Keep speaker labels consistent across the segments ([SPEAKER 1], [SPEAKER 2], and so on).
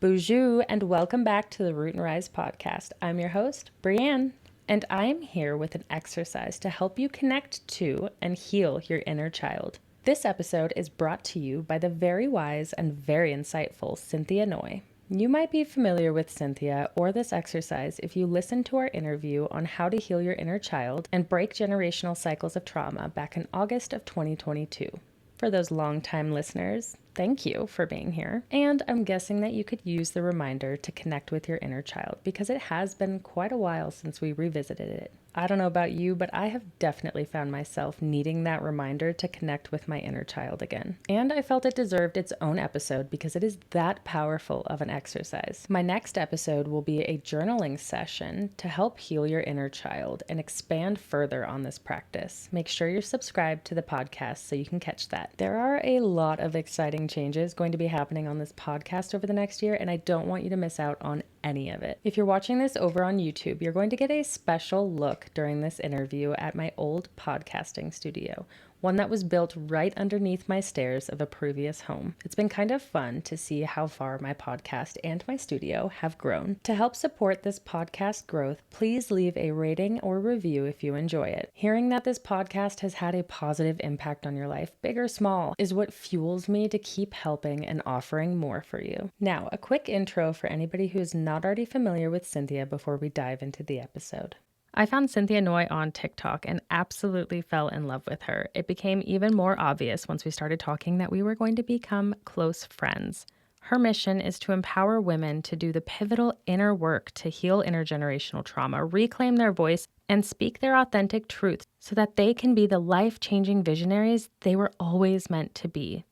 [SPEAKER 1] Bonjour and welcome back to the Root and Rise podcast. I'm your host, Brianne, and I'm here with an exercise to help you connect to and heal your inner child. This episode is brought to you by the very wise and very insightful Cynthia Ngoy. You might be familiar with Cynthia or this exercise if you listened to our interview on how to heal your inner child and break generational cycles of trauma back in August of 2022. For those longtime listeners, thank you for being here. And I'm guessing that you could use the reminder to connect with your inner child because it has been quite a while since we revisited it. I don't know about you, but I have definitely found myself needing that reminder to connect with my inner child again. And I felt it deserved its own episode because it is that powerful of an exercise. My next episode will be a journaling session to help heal your inner child and expand further on this practice. Make sure you're subscribed to the podcast so you can catch that. There are a lot of exciting changes going to be happening on this podcast over the next year, and I don't want you to miss out on any of it. If you're watching this over on YouTube, you're going to get a special look during this interview at my old podcasting studio, one that was built right underneath my stairs of a previous home. It's been kind of fun to see how far my podcast and my studio have grown. To help support this podcast growth, please leave a rating or review if you enjoy it. Hearing that this podcast has had a positive impact on your life, big or small, is what fuels me to keep helping and offering more for you. Now, a quick intro for anybody who's not already familiar with Cynthia before we dive into the episode. I found Cynthia Ngoy on TikTok and absolutely fell in love with her. It became even more obvious once we started talking that we were going to become close friends. Her mission is to empower women to do the pivotal inner work to heal intergenerational trauma, reclaim their voice, and speak their authentic truth so that they can be the life-changing visionaries they were always meant to be.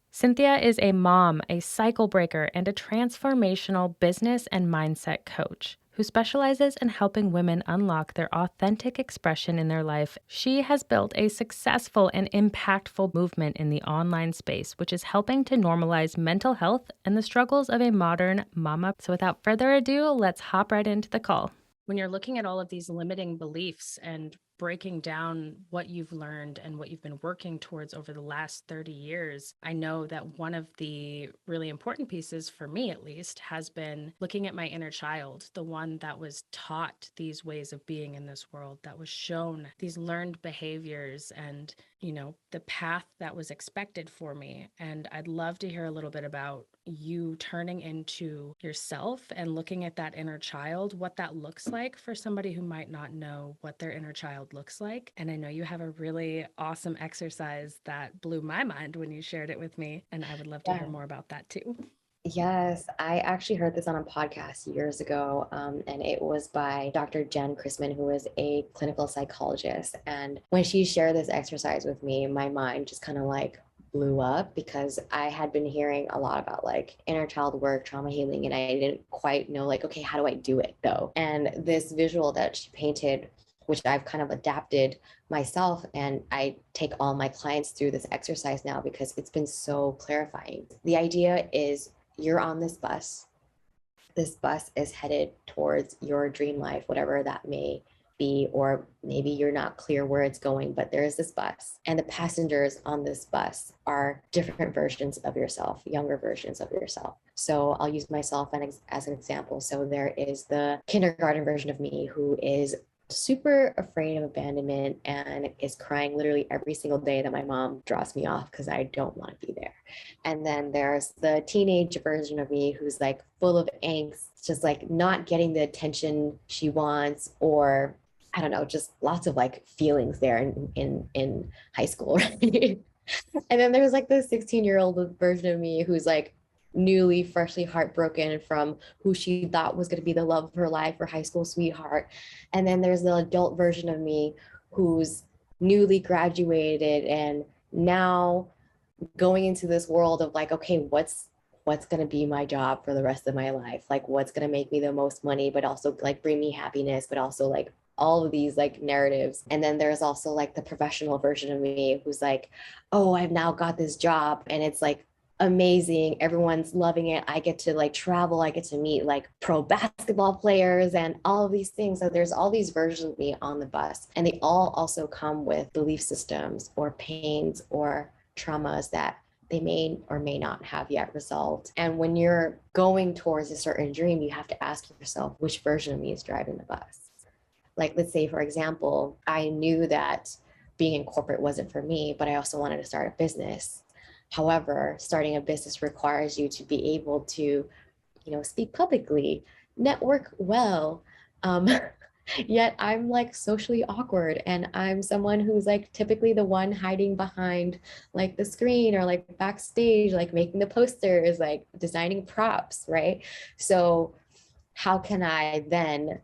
[SPEAKER 1] Cynthia is a mom, a cycle breaker, and a transformational business and mindset coach who specializes in helping women unlock their authentic expression in their life. She has built a successful and impactful movement in the online space, which is helping to normalize mental health and the struggles of a modern mama. So without further ado, let's hop right into the call. When you're looking at all of these limiting beliefs and breaking down what you've learned and what you've been working towards over the last 30 years, I know that one of the really important pieces, for me at least, has been looking at my inner child, the one that was taught these ways of being in this world, that was shown these learned behaviors and, the path that was expected for me. And I'd love to hear a little bit about you turning into yourself and looking at that inner child, what that looks like for somebody who might not know what their inner child looks like. And I know you have a really awesome exercise that blew my mind when you shared it with me, and I would love to hear more about that too.
[SPEAKER 2] Yes, I actually heard this on a podcast years ago, and it was by Dr. Jen Chrisman, who is a clinical psychologist. And when she shared this exercise with me, my mind just kind of like blew up because I had been hearing a lot about like inner child work, trauma healing, and I didn't quite know like, okay, how do I do it though? And this visual that she painted, which I've kind of adapted myself, and I take all my clients through this exercise now because it's been so clarifying. The idea is you're on this bus. This bus is headed towards your dream life, whatever that may be, or maybe you're not clear where it's going, but there is this bus. And the passengers on this bus are different versions of yourself, younger versions of yourself. So I'll use myself as an example. So there is the kindergarten version of me who is super afraid of abandonment and is crying literally every single day that my mom drops me off because I don't want to be there. And then there's the teenage version of me who's like full of angst, just like not getting the attention she wants, or I don't know, just lots of like feelings there in high school, right? And then there's like the 16-year-old version of me who's like newly, freshly heartbroken from who she thought was going to be the love of her life, her high school sweetheart. And then there's the adult version of me who's newly graduated and now going into this world of like, okay, what's going to be my job for the rest of my life? Like, what's going to make me the most money, but also like bring me happiness, but also like all of these like narratives. And then there's also like the professional version of me who's like, oh, I've now got this job and it's like amazing. Everyone's loving it. I get to like travel. I get to meet like pro basketball players and all of these things. So there's all these versions of me on the bus, and they all also come with belief systems or pains or traumas that they may or may not have yet resolved. And when you're going towards a certain dream, you have to ask yourself, which version of me is driving the bus? Like, let's say, for example, I knew that being in corporate wasn't for me, but I also wanted to start a business. However, starting a business requires you to be able to, speak publicly, network well. Um, Yet I'm like socially awkward, and I'm someone who's like typically the one hiding behind like the screen or like backstage, like making the posters, like designing props, right? So, how can I then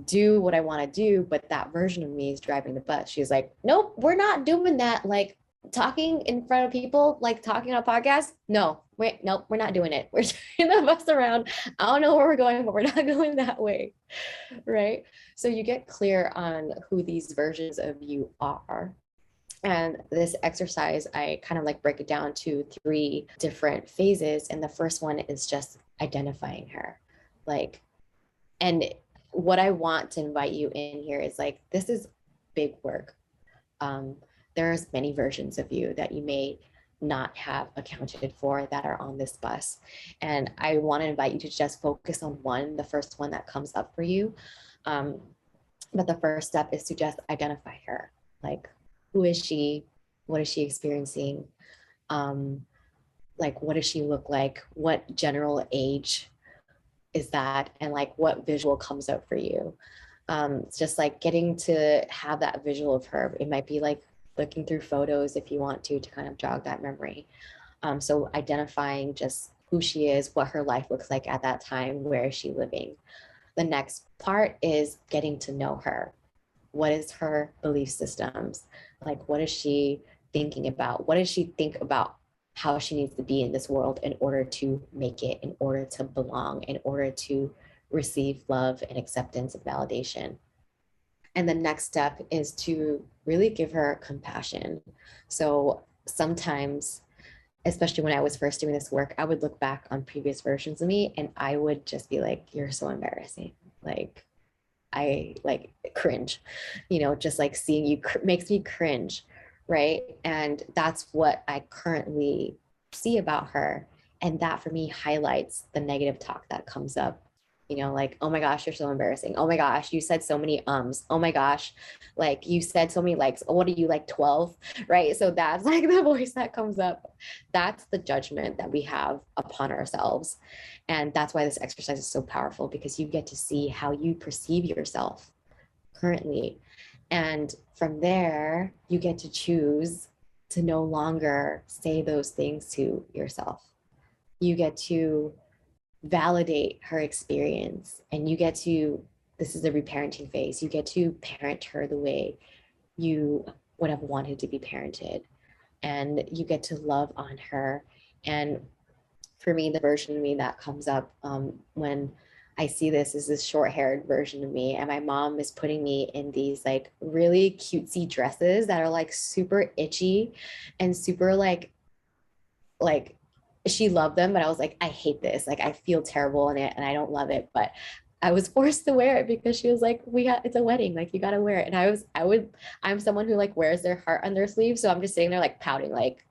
[SPEAKER 2] do what I want to do, but that version of me is driving the bus? She's like, nope, we're not doing that. Like talking in front of people, like talking on a podcast. No, wait, nope, we're not doing it. We're taking the bus around. I don't know where we're going, but we're not going that way. Right. So you get clear on who these versions of you are. And this exercise, I kind of like break it down to 3 different phases. And the first one is just identifying her. Like, and what I want to invite you in here is like, this is big work. Um, there's many versions of you that you may not have accounted for that are on this bus. And I want to invite you to just focus on one, the first one that comes up for you. Um, but the first step is to just identify her. Like, who is she? What is she experiencing? Like, what does she look like? What general age is that? And like, what visual comes up for you? It's just like getting to have that visual of her. It might be like looking through photos if you want to kind of jog that memory. So identifying just who she is, what her life looks like at that time, where is she living. The next part is getting to know her. What is her belief systems? Like, what is she thinking about? What does she think about how she needs to be in this world in order to make it, in order to belong, in order to receive love and acceptance and validation? And the next step is to really give her compassion. So sometimes, especially when I was first doing this work, I would look back on previous versions of me and I would just be like, you're so embarrassing. Like, I like cringe, just like seeing you makes me cringe. Right. And that's what I currently see about her. And that for me highlights the negative talk that comes up. Like, oh my gosh, you're so embarrassing. Oh my gosh, you said so many ums. Oh my gosh, like you said so many likes. What are you, like 12? Right. So that's like the voice that comes up. That's the judgment that we have upon ourselves. And that's why this exercise is so powerful, because you get to see how you perceive yourself currently. And from there, you get to choose to no longer say those things to yourself. You get to validate her experience, and you get to, this is the reparenting phase, you get to parent her the way you would have wanted to be parented, and you get to love on her. And for me, the version of me that comes up when I see this is this short-haired version of me, and my mom is putting me in these like really cutesy dresses that are like super itchy and super like she loved them, but I was like, I hate this. Like, I feel terrible in it and I don't love it. But I was forced to wear it because she was like, it's a wedding. Like, you got to wear it. And I'm someone who like wears their heart on their sleeve. So I'm just sitting there like pouting, like,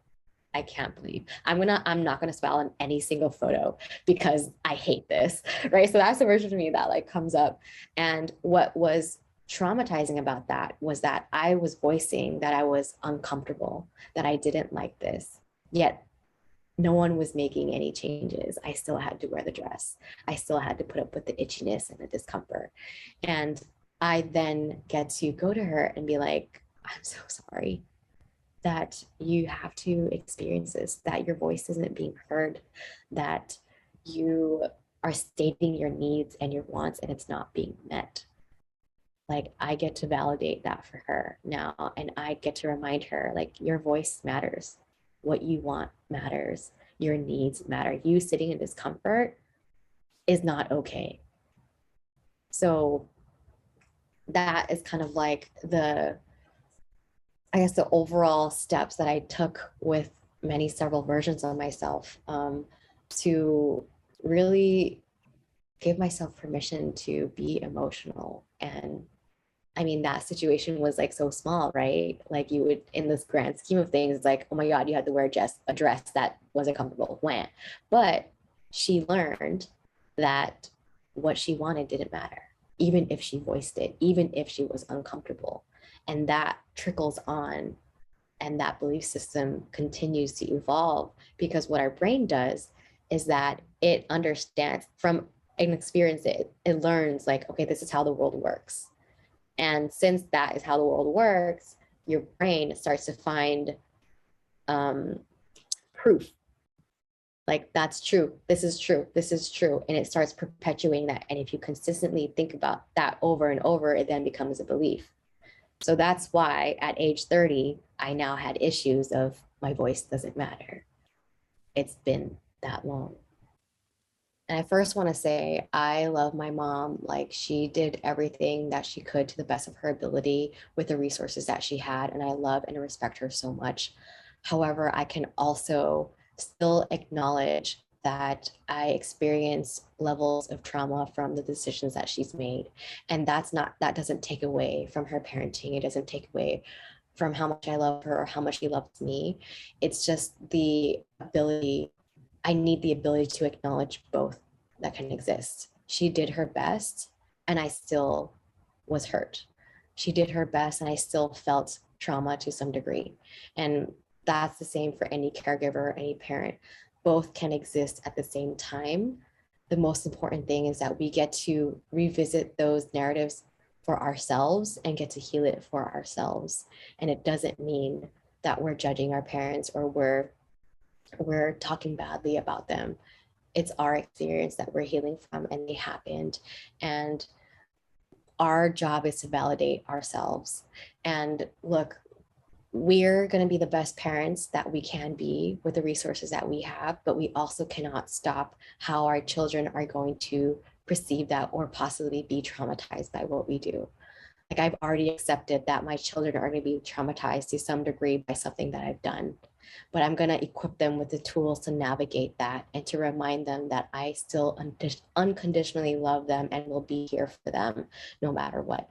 [SPEAKER 2] I can't believe I'm not going to smile in any single photo because I hate this. Right. So that's the version of me that like comes up. And what was traumatizing about that was that I was voicing that I was uncomfortable, that I didn't like this. Yet no one was making any changes. I still had to wear the dress. I still had to put up with the itchiness and the discomfort. And I then get to go to her and be like, I'm so sorry that you have to experience this, that your voice isn't being heard, that you are stating your needs and your wants and it's not being met. Like, I get to validate that for her now. And I get to remind her, like, your voice matters. What you want matters. Your needs matter. You sitting in discomfort is not okay. So that is kind of like I guess the overall steps that I took with several versions of myself, to really give myself permission to be emotional and I mean, that situation was like so small, right? Like you would, in this grand scheme of things, it's like, oh my God, you had to wear a dress that wasn't comfortable. Wham. But she learned that what she wanted didn't matter, even if she voiced it, even if she was uncomfortable. And that trickles on, and that belief system continues to evolve, because what our brain does is that it understands from an experience, it learns like, okay, this is how the world works. And since that is how the world works, your brain starts to find um, proof, like that's true, this is true, this is true. And it starts perpetuating that. And if you consistently think about that over and over, it then becomes a belief. So that's why at age 30, I now had issues of my voice doesn't matter. It's been that long. And I first want to say I love my mom. Like she did everything that she could to the best of her ability with the resources that she had. And I love and respect her so much. However, I can also still acknowledge that I experience levels of trauma from the decisions that she's made. And that doesn't take away from her parenting. It doesn't take away from how much I love her or how much she loves me. It's just the ability, I need the ability to acknowledge both that can exist. She did her best, and I still was hurt. She did her best, and I still felt trauma to some degree. And that's the same for any caregiver, any parent. Both can exist at the same time. The most important thing is that we get to revisit those narratives for ourselves and get to heal it for ourselves. And it doesn't mean that we're judging our parents or we're talking badly about them. It's our experience that we're healing from, and they happened. And our job is to validate ourselves. And look, we're going to be the best parents that we can be with the resources that we have, but we also cannot stop how our children are going to perceive that or possibly be traumatized by what we do. Like I've already accepted that my children are going to be traumatized to some degree by something that I've done, but I'm going to equip them with the tools to navigate that and to remind them that I still unconditionally love them and will be here for them no matter what.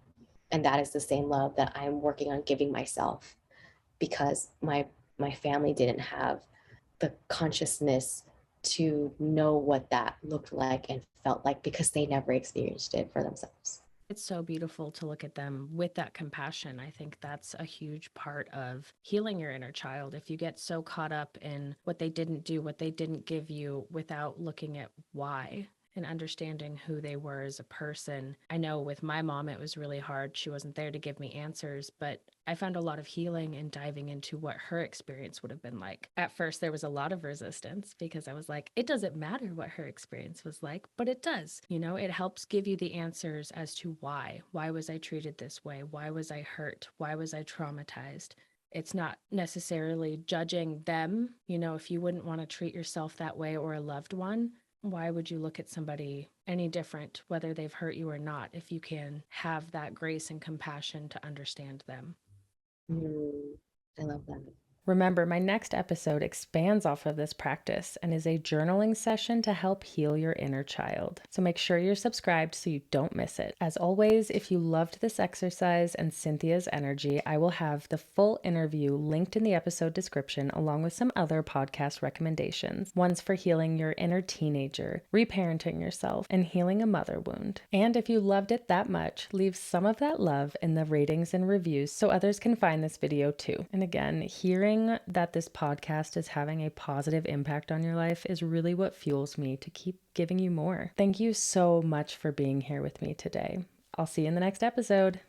[SPEAKER 2] And that is the same love that I'm working on giving myself, because my family didn't have the consciousness to know what that looked like and felt like, because they never experienced it for themselves.
[SPEAKER 1] It's so beautiful to look at them with that compassion. I think that's a huge part of healing your inner child. If you get so caught up in what they didn't do, what they didn't give you, without looking at why and understanding who they were as a person. I know with my mom, it was really hard. She wasn't there to give me answers, but I found a lot of healing in diving into what her experience would have been like. At first, there was a lot of resistance because I was like, it doesn't matter what her experience was like, but it does. You know, it helps give you the answers as to why. Why was I treated this way? Why was I hurt? Why was I traumatized? It's not necessarily judging them. You know, if you wouldn't want to treat yourself that way or a loved one, why would you look at somebody any different, whether they've hurt you or not, if you can have that grace and compassion to understand them?
[SPEAKER 2] I love that.
[SPEAKER 1] Remember, my next episode expands off of this practice and is a journaling session to help heal your inner child. So make sure you're subscribed so you don't miss it. As always, if you loved this exercise and Cynthia's energy, I will have the full interview linked in the episode description, along with some other podcast recommendations. One's for healing your inner teenager, reparenting yourself, and healing a mother wound. And if you loved it that much, leave some of that love in the ratings and reviews so others can find this video too. And again, hearing that this podcast is having a positive impact on your life is really what fuels me to keep giving you more. Thank you so much for being here with me today. I'll see you in the next episode.